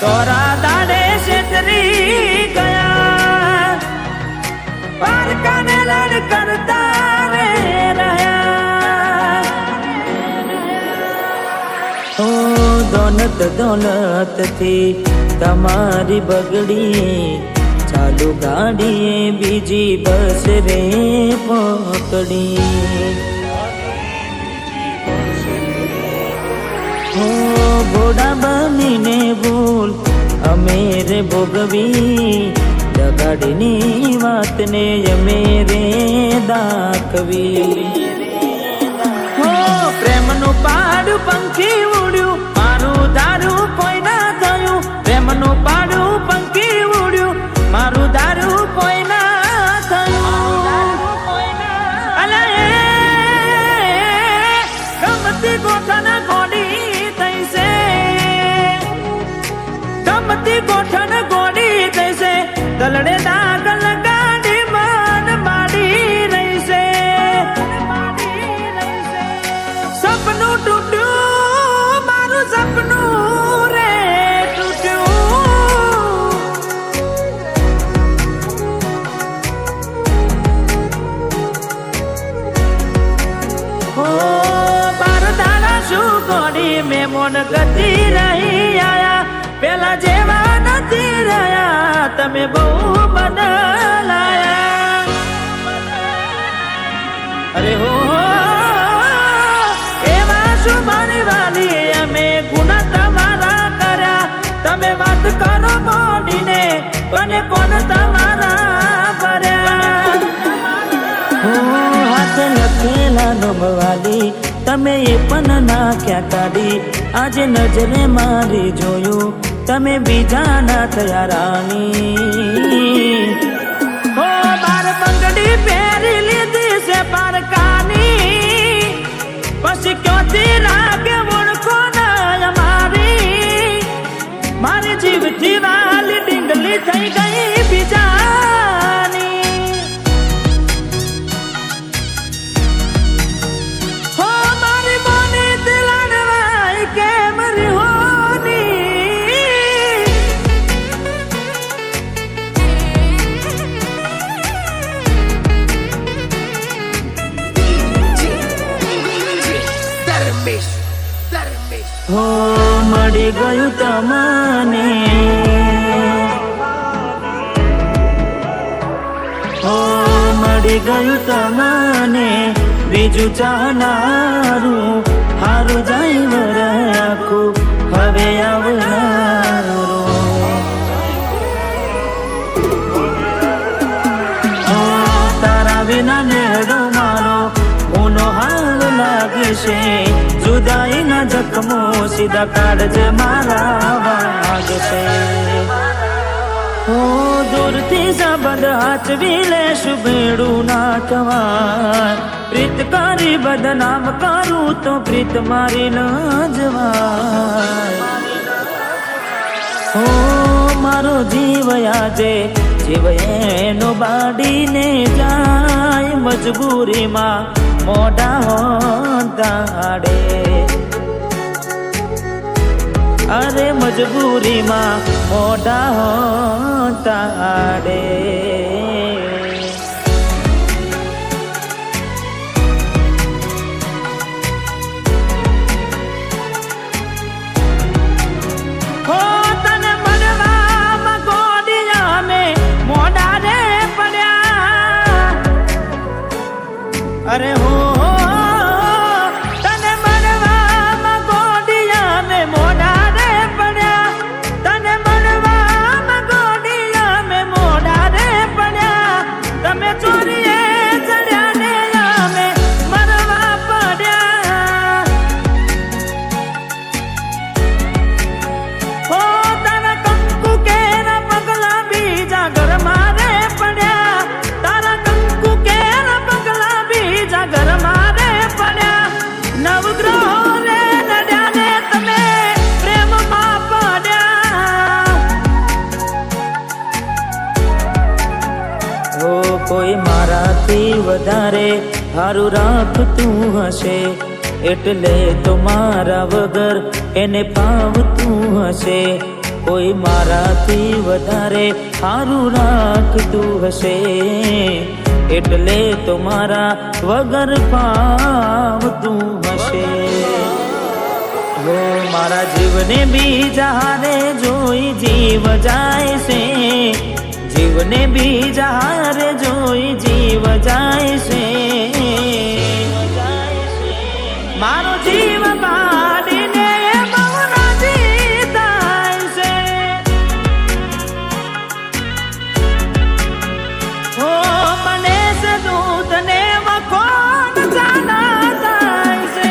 દોરા દાડે છેતરી ગયા, પારકાને લડ કરતા રે રહ્યા. ઓ દોલત દોલત થી તમારી બગડી, ચાલુ ગાડીએ બીજી બસ રે પકડી. ઘોડા બનીને ભૂલ અમે રે ભોગવી, જગાડીની વાતને અમે રે દાખવી. પ્રેમનું પાડું પંખી ઉડ્યું, મારું દારૂ કોઈ ના થયું. પ્રેમનું પાડું પંખી ઉડ્યું, મારું દારૂ કોઈ ના થયું. અલા એ ગમતી ગોઠના ગોડી ગોઠણ ગોડી જઈશે, દલડે દાગ લગાડી મન માડી રહીશે. સપનું તૂટ્યું, મારું સપનું રે તૂટ્યું. ઓ બાર દાડા શું ગોડી મેમોન ગતિ રહી આયા, પેલા જેવા નથી રહ્યા, તમે બહુ બદલાયા. અરે હો એવા શું મારી વાલી, અમે ગુના તમારા કર્યા. તમે વાત કરો મોડીને, અને કોણ તમારા ભર્યા. હાથ લખેલા નોમવાલી, તમે એ પણ નાખ્યા કાઢી. આજે નજરે મારી જોયું, તમે બીજા ના થયા રાણી. હો બાર બંગડી પહેરી લીધી છે પારકાની, પછી ક્યોથી લાગે ઓળખો ના મારી. મારી જીવથી વાલી ડીંગલી થઈ ગઈ બીજાની. હો મારી મોની દિલાડવાઈ કેમ રિહોની. હો મળી ગયું તમને, હો મળી ગયું તમને, બીજું ચાહનારું હારું જાય વર આખું હવે આવનારું. તારા વિના નેડો મારો ઊનો હાલ લાગશે, જુદાઈના જખમો સીધા કાઢજે મારા વાગશે. હું દૂરથી સંબંધ હાચવી લેશું, ભેડું ના થવાય. પ્રીત કરી બદનામ કરું તો પ્રીત મારી ન જવાય. હો મારો જીવ આજે જીવ એનો બાડીને જાય, મજબૂરીમાં મોઢા હોતાડે. અરે મજબૂરીમાં મોઢા હોતાડે. હો તને મળવામાં ગોડિયા મેં મોઢા રે પડ્યા. અરે હો હારું રાખતું હશે એટલે તો મારા વગર એને ફાવતું હશે. કોઈ મારાથી વધારે હારું રાખતું હશે એટલે તો મારા વગર ફાવતું હશે. હો મારા જીવને બીજા હારે જોઈ જીવ જાય છે, જીવને બીજા હારે જોઈ જીવ જાય છે. મારો જીવ કાઢીને બહુ રાજી થાય છે. હો મને સદૂત ને વખોડ જાના થાય છે.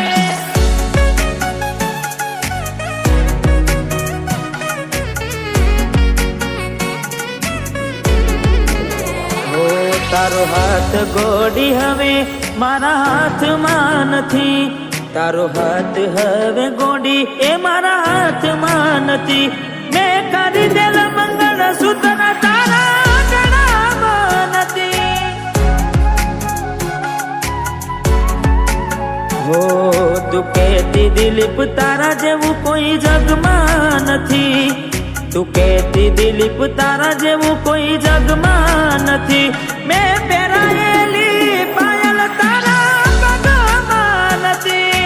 હો તારો હાથ ગોડી હવે મારા હાથમાં નથી, તારો હાથ હવે ગોડી એ મારા હાથમાં નથી. મેં કરી દેલ મંગળસૂત્ર તારા ગળામાં નથી. હો તું કહેતી દિલીપ તારા જેવું કોઈ જગમાં નથી, તું કહેતી દિલીપ તારા જેવું કોઈ જગમાં નથી. મેં પહેરાયેલી પાયલ તારા પગમાં નથી.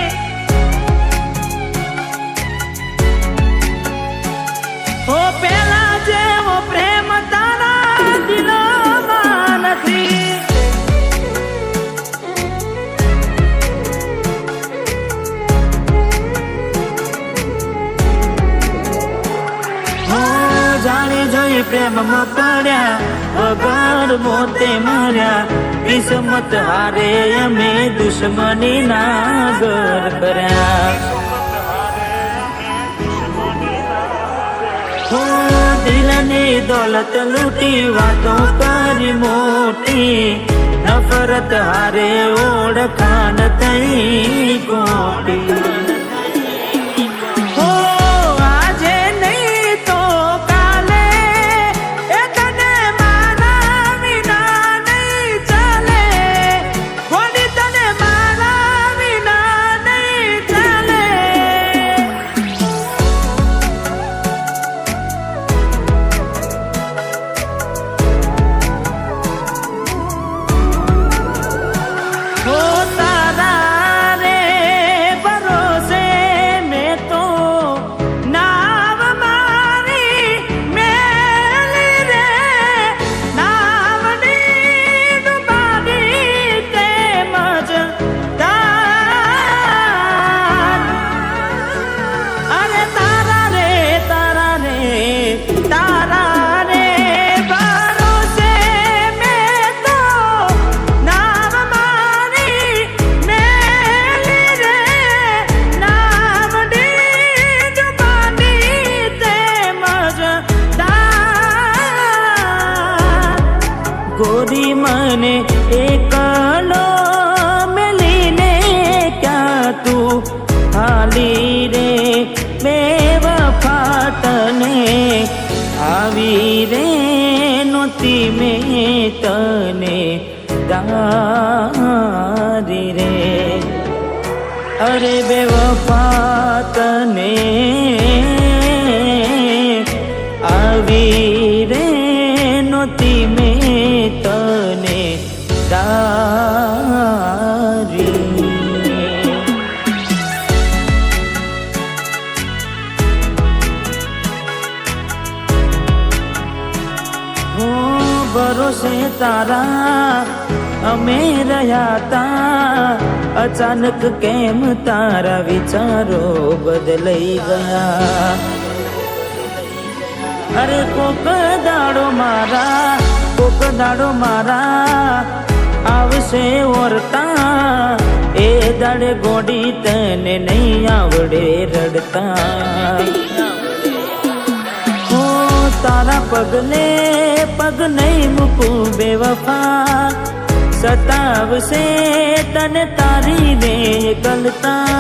હો પેલા જેવો પ્રેમ તારા દિલમાં નથી. જાણી જોઈ પ્રેમમાં પડ્યા વગર મોતે મર્યા. કિસ્મત હારે અમે દુશ્મની ના ઘર કર્યા. હો દિલની દોલત લૂટી વાતો કરી મોટી, નફરત હારે ઓળખાણ થઈ ખોટી. ગોરી મને એકલો મેલીને ક્યાં તું હાલી રે. બેવફા તને આવી રે નહોતી મેં તને દારી રે. અરે બેવફા તને આવી રે નહોતી મેં તને દારી. હો ભરોસે તારા અમે રહ્યા તા, અચાનક કેમ તારા વિચારો બદલાઈ ગયા. અરે કોક દાડો મારા આવશે ઓરતા, એ દાડે ગોડી તને નહીં આવડે રડતા. હો તારા પગલે પગ નહીં મૂકું બેવફા, સતાવશે તને તારી ને ગલતા.